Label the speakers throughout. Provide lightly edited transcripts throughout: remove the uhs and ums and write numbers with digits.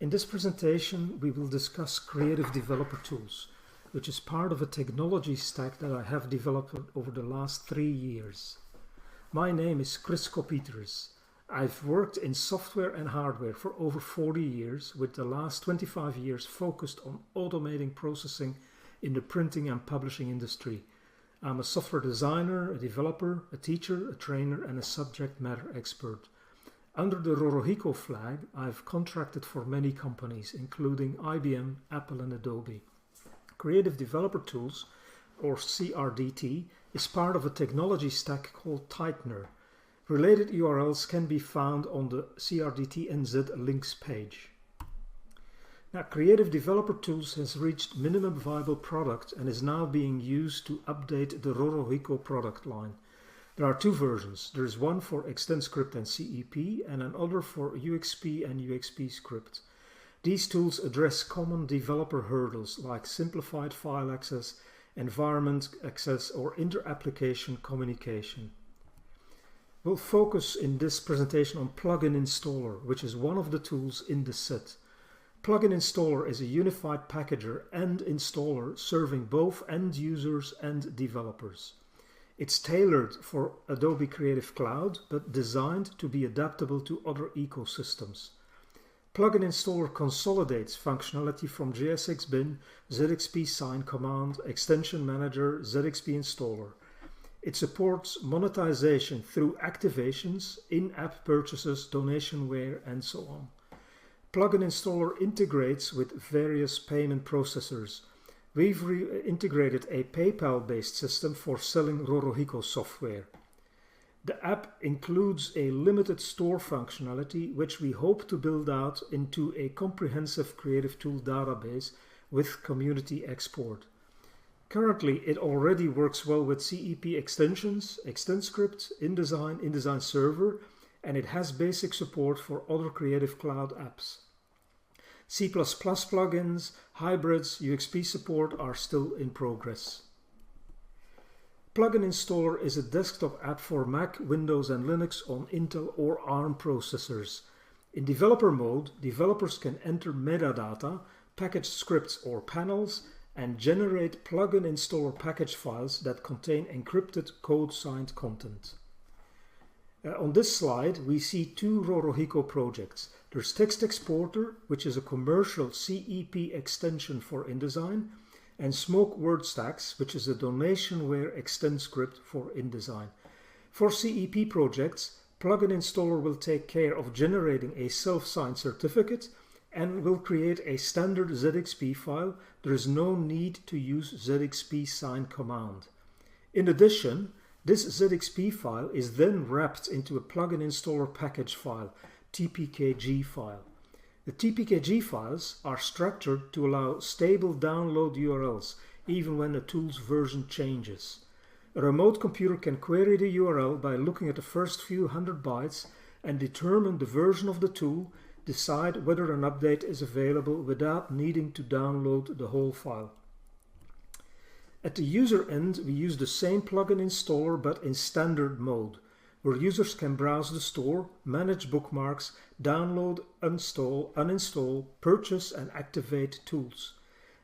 Speaker 1: In this presentation, we will discuss Creative Developer Tools, which is part of a technology stack that I have developed over the last 3 years. My name is Kris Coppieters. I've worked in software and hardware for over 40 years, with the last 25 years focused on automating processing in the printing and publishing industry. I'm a software designer, a developer, a teacher, a trainer, and a subject matter expert. Under the Rorohiko flag, I've contracted for many companies, including IBM, Apple, and Adobe. Creative Developer Tools, or CRDT, is part of a technology stack called Tightener. Related URLs can be found on the CRDT NZ links page. Now, Creative Developer Tools has reached minimum viable product and is now being used to update the Rorohiko product line. There are 2 versions. There is one for ExtendScript and CEP and another for UXP and UXP script. These tools address common developer hurdles like simplified file access, environment access, or inter-application communication. We'll focus in this presentation on Plugin Installer, which is one of the tools in the set. Plugin Installer is a unified packager and installer serving both end users and developers. It's tailored for Adobe Creative Cloud, but designed to be adaptable to other ecosystems. Plugin Installer consolidates functionality from JSX-bin, ZXP Sign Command, Extension Manager, ZXP Installer. It supports monetization through activations, in-app purchases, donationware, and so on. Plugin Installer integrates with various payment processors. We've integrated a PayPal-based system for selling Rorohiko software. The app includes a limited store functionality, which we hope to build out into a comprehensive creative tool database with community export. Currently, it already works well with CEP extensions, ExtendScript, InDesign Server, and it has basic support for other Creative Cloud apps. C++ plugins, hybrids, UXP support are still in progress. Plugin Installer is a desktop app for Mac, Windows, and Linux on Intel or ARM processors. In developer mode, developers can enter metadata, package scripts or panels, and generate plugin installer package files that contain encrypted code-signed content. On this slide, we see 2 Rorohiko projects. There's Text Exporter, which is a commercial CEP extension for InDesign, and Smoke Word Stacks, which is a donationware ExtendScript for InDesign. For CEP projects, Plugin Installer will take care of generating a self-signed certificate and will create a standard ZXP file. There is no need to use ZXP sign command. In addition, this ZXP file is then wrapped into a plugin installer package file, TPKG file. The TPKG files are structured to allow stable download URLs even when a tool's version changes. A remote computer can query the URL by looking at the first few 100 bytes and determine the version of the tool, decide whether an update is available without needing to download the whole file. At the user end, we use the same plugin installer but in standard mode, where users can browse the store, manage bookmarks, download, uninstall, purchase, and activate tools.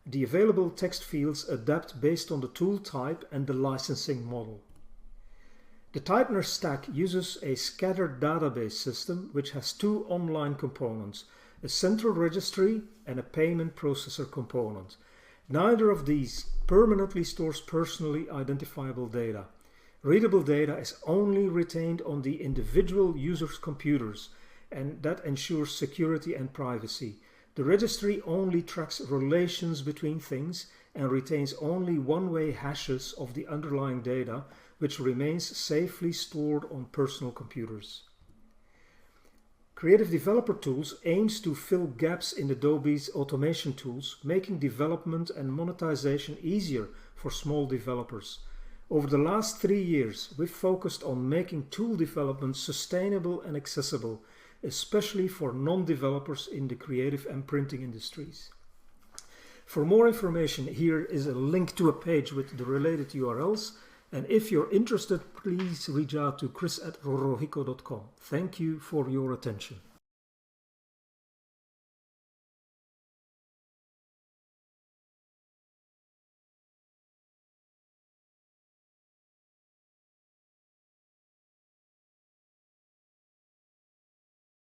Speaker 1: The available text fields adapt based on the tool type and the licensing model. The Tightener stack uses a scattered database system which has 2 online components, a central registry and a payment processor component. Neither of these permanently stores personally identifiable data. Readable data is only retained on the individual user's computers, and that ensures security and privacy. The registry only tracks relations between things and retains only one-way hashes of the underlying data, which remains safely stored on personal computers. Creative Developer Tools aims to fill gaps in Adobe's automation tools, making development and monetization easier for small developers. Over the last 3 years, we've focused on making tool development sustainable and accessible, especially for non-developers in the creative and printing industries. For more information, here is a link to a page with the related URLs. And if you're interested, please reach out to kris@rorohiko.com. Thank you for your attention.